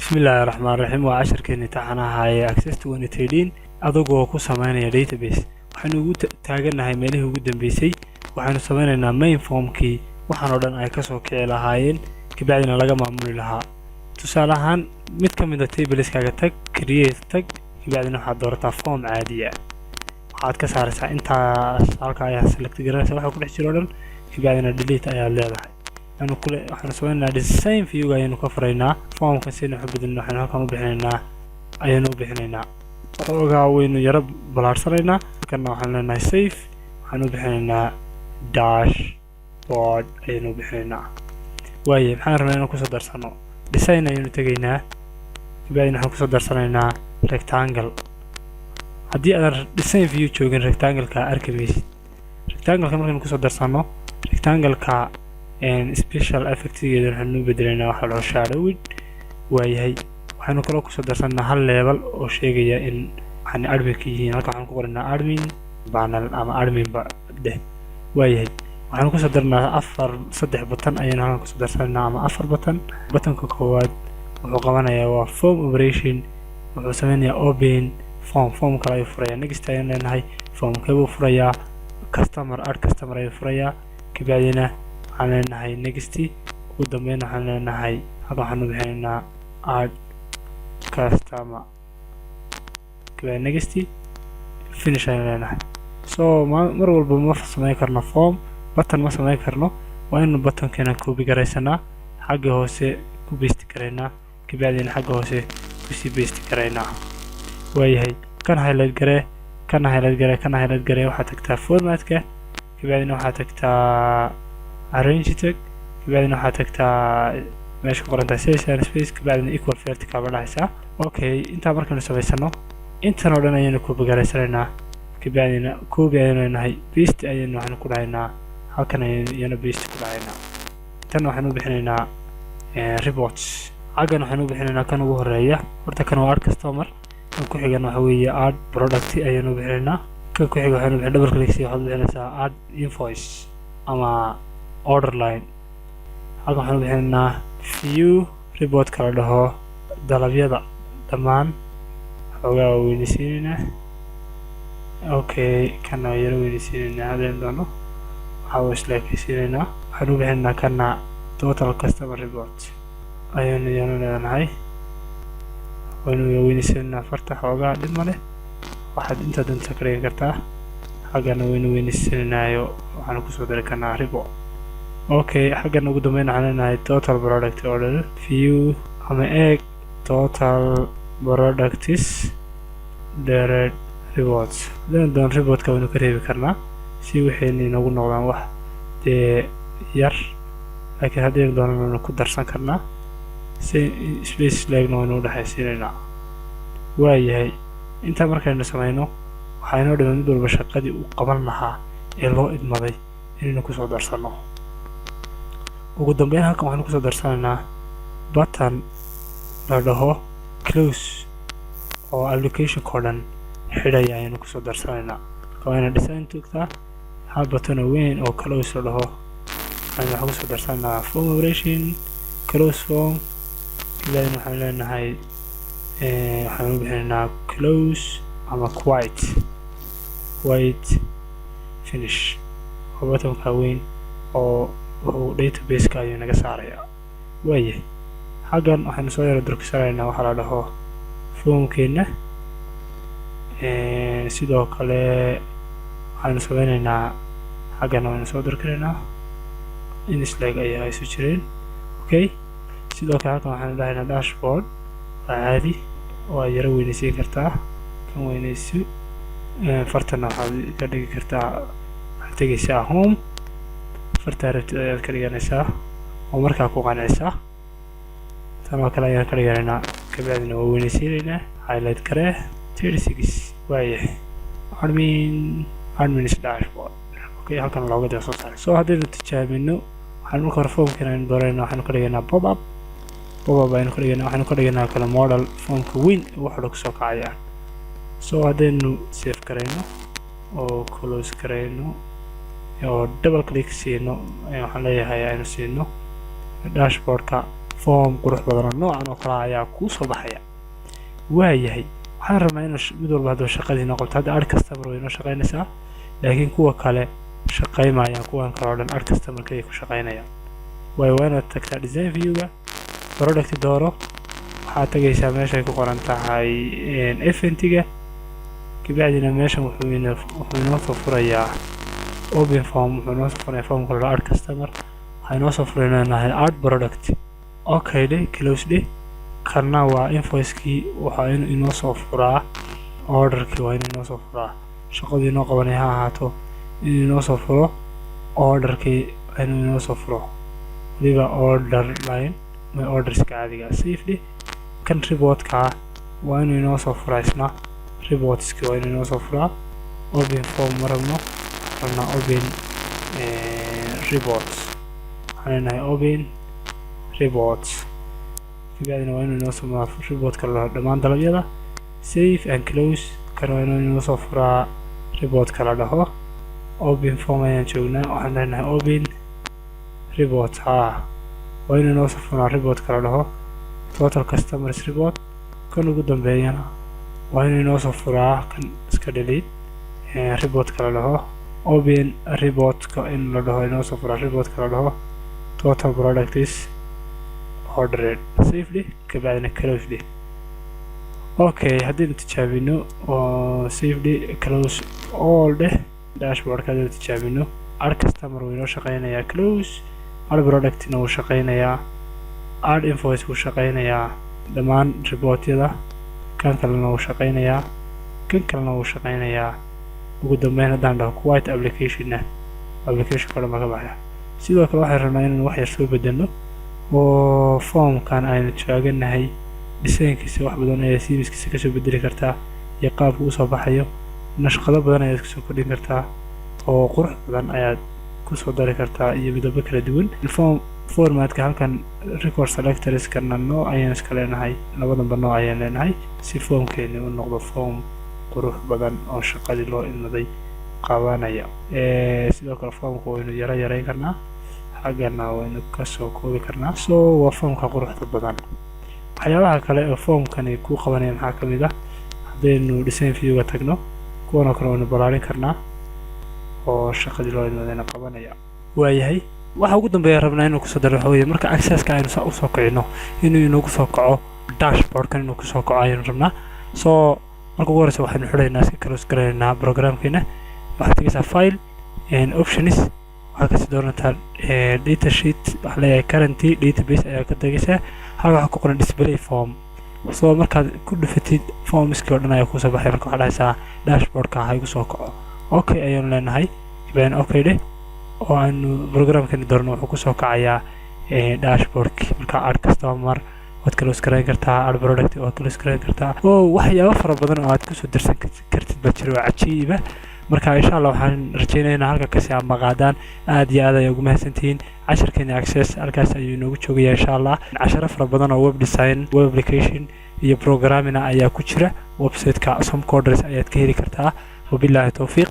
بسم الله الرحمن الرحيم وعشر كني تحنا هاي access to annotating adagoo ku sameynaya database waxaan ugu taaganahay meelihii ugu dambeysay waxaan sameynaynaa main formkii waxaan oo dhan ay ka soo kici lahaayeen kabacdina laga maamuli lahaa tusaale ahaan mid ka mid ah tableskaga tag create tag kabacdina waxaad doorataa form caadi ah waxaad ka saaraysaa intaas halka ayaa select garaysaa waxa ku dhex jiro dhan kabacdina delete ayaa leedahay أنا كل إحنا سوينا design في يوجا إنه كفرنا فهم كسينا حب إنه إحنا كانوا بحنينا أينو بحنينا أوجا وإنه يرب بلارسرنا كنا إحنا سيف إحنا بحنينا داش بورد أينو بحنينا ويا إحنا رمينا كوسا درسنا design أينو تجينا بعدين إحنا كوسا درسنا rectangle هدي أنا design في يوجا rectangle كأركبيس rectangle كمان كوسا درسنا rectangle ك and special effect جدا حنو بدلنا واحد عشارة وياهي وحنو كلو كسر hal level أو شيء جاي إن حن أربكيه هنا كحنو كورنا أرمين بعنا أما أرمين بعده وياهي وحنو كسرنا أفر صدق بطن أينا حنو كسرنا أما أفر بطن كقواد وقوانا يا form operation وسمينا open form كلا يفريا next time لأن هاي form كيبو فريا customer يفريا كبعدين حنا هاي نيجستي ودمينا حنا هاي هذا حنا بحنا اد كاستما كبا نيجستي فينيش لنا سو مر walba ma sameey karno form button ma sameey karno waa in button kana copy gareysana xagga hoose ku paste gareynaa kabacdina xagga hoose ku sii paste gareynaa waayahay kan highlight garee waxa tagtaa formatka kabacdina waxa tagtaa arrange tag kabacdina waxaad tagtaa meesha ku qoran tahay space kabacdina equal vertical badhaysaa okay intaa markaynu samaysano intan oo dhan ayaynu copy garaysanaynaa kabacdina copy ayaynu nahay paste ayaynu waxaan ku dhahaynaa halkan ayaynu paste ku dhahaynaa tan waxaan u bixinaynaa reports xaggan waxaan u bixinaynaa kan ugu horeeya horta kan waa add customer kan ku xigana waxa weeye add product ayaynu u bixinaynaa kan ku xiga waxaan u bixin double click si waxaad u bixinaysaa add invoice ama order line halkan waxaan u bixinaynaa view report kala dhaho dalabyada dhammaan xoogaa waa weynaysiinaynaa okay kana yaro weynaysiinaynaa hadeen doono waxaa waa isleekaysiinaynaa waxaan u bixinaynaa kana total customer report ayaynu leedahay waynu weynaysiinaynaa farta xoogaa dhib ma leh waxaad inta danta ka dhigi kartaa xaggana waynu weynaysiinaynaayo waxaan kusoo dari karnaa report okay xaggan ugu dambeyn waxaan leenahay total product order view ama egg total products direct reports doon reportka waynu ka reebi karnaa si waxayna inoogu noqdaan wax dee yar laakiin haddii doonana ku darsan karnaa si space leegna waynu udhexaysiinaynaa waayahay intaa markaynu samayno waxaa inoo dhiman mid walba shaqadii uu qaban lahaa ee loo idmaday inaynu kusoo darsano ugu dambeyn halkan waxaan kusoo darsanaynaa button la dhaho close oo application oo dhan xidhaya ayaynu kusoo darsanaynaa waana design tugtaa hal button oo weyn oo close la dhaho waxaan kusoo darsanaynaa form operation close form kadibna waxaan leenahay waxaan u bixinaynaa close ama quiet finish oo buttonka weyn oo database-ka ayuu naga saarayaa waayahay xaggan waxaynu soo yaro durkisanaynaa waxaa la dhaho formkeena sidoo kale waxaynu sameynaynaa xaggan waynu soo durkinaynaa inslag ayaa hayso jireen okay sidoo kale halkan waxaynu dhahaynaa dashboard waa caadi waa yaro weynaysiin kartaa kan weynayso fartana waxaad ka dhigi kartaa waxaad tegaysaa home farta rabtid ayaad ka dhiganaysaa oo markaa ku qanacaysaa tan oo kale ayaan ka dhiganaynaa kabacdina waa weynaysiinaynaa highlight garee 36 waayahay admin dashboard okay halkan looga dee soo saaray soo haddaynu tijaabino waxaan marka hore formkan aynu dooranayna waxaanu ka dhigaynaa pop up ayaynu ka dhigaynaa waxaanu ka dhigaynaa kale model formka weyn wax dhan kasoo kacayaan soo haddaynu save garayno oo close garayno oo double click siino waxaan leeyahay aynu siino dashboardka form qurux badan oo noocan oo kale ayaa ku soo baxaya waayahay waxaan rabnaa in mid walba hadoo shaqadii noqoto hadda ad customer way noo shaqaynaysaa laakiin kuwa kale shaqaymayaan kuwan kale oo dhan ad customer-ka ay ku shaqaynayaan waa inaad tagtaa design view-ga product dooro waxaad tagaysaa meesha ay ku qoran tahay event-ga kabacdina meeshan wuxuu inoo soo furayaa open form wuxuu inoo soo furayaa formka la ad customer waxay inoo soo furaynahay ad product okay dhe close dhe kana waa invoice-kii waxaa inoo soo furaa order-kii waa inoo soo furaa shaqadii inoo qabanay ha ahaato inoo soo furo order-kii inoo soo furo waliba order line my orderska caadiga safely kan report-ka waa inoo soo furaa isna reportski waa inoo soo furaa open form marabno waxaan open reports waxaan open reports kabacdina waa inoo soo furaa report-ka la dhammaan dalabyada save and close kana waa inoo soo furaa report-ka la dhaho open form ayaan joognaa waxaan leenahay open report waa inoo soo furaa report-ka la dhaho total customers report kan ugu dambeeyana waa inoo soo furaa kan iska delete report-ka la dhaho open report-ka in la dhaho inoo soo furaa report-ka la dhaho total products ordered safely kabacdina close okay haddaynu tijaabino oo safely close all dheh dashboard-ka haddaynu tijaabino ad customer wuu inoo shaqaynayaa close ad product-na wuu shaqaynayaa ad invoice wuu shaqaynayaa dhammaan report-yada kan kalena wuu shaqaynayaa kan kalena wuu shaqaynayaa ugu dambeyn haddaan dhaho quite application-na application-ka dhan baa ka baxaya sidoo kale waxaan rabnaa inaan wax yar soo bedelno oo formkan aynu taaganahay design-kiisa wax badan ayaa service-kiisa kasoo bedeli kartaa iyo qaabka uu soo baxayo nashqado badan ayaad kusoo kordhin kartaa oo qurux badan ayaad kusoo dari kartaa iyo midabo kala duwan formatka halkan record selectors-kana nooc ayaan iska leenahay labadanba nooc ayaan leenahay si formkeeni u noqdo form qurux badan oo shaqadii loo ilmaday qabanaya sidoo kale formka waynu yarayn karnaa xaggana waynu kasoo koobi karnaa so waa formka quruxda badan waxyaabaha kale ee formkani ku qabanaya maxaa ka mid ah haddaynu design view-ga tagno kuwan oo kale waynu ballaarin karnaa oo shaqadii loo ilmadayna qabanaya waayahay waxa ugu dambeeya rabnaa inuu kusoo daro waxa weeye marka access-ka aynu saa usoo kicino inuu inoogu soo kaco dashboard-kan inuu kusoo kaco ayaynu rabnaa so marka ugu horeysa waxaynu xidhaynaa iska close garaynaynaa programkeena waxaad tegaysaa file options waxaad kasii doorantaa data sheet waxaa leeyahay currenty database ayaa ka tegaysaa halka waxaa ku qoran display form so markaad ku dhufatid formskii oo dhan ayaa kusoo baxay marka waxaa dhahaysaa dashboard-ka ha igu soo kaco okay ayaanu leenahay kabacdina okay dheh oo aanu programkani doorno wuxuu kusoo kacayaa dashboard-ki marka ad customer waad close garayn kartaa ad product waad close garayn kartaa oo waxyaabo fara badan oo aad kusoo darsan kartid baa jira oo cajiiba marka insha allah waxaan rajaynaynaa halka kasi aad maqaadaan aad iyo aad ay ugu mahadsantihiin casharkeena access halkaas ayuu inoogu joogayaa insha allah casharo fara badan oo web design web application iyo programming ayaa ku jira website-ka some coders ayaad ka heli kartaa wabillahi tawfiiq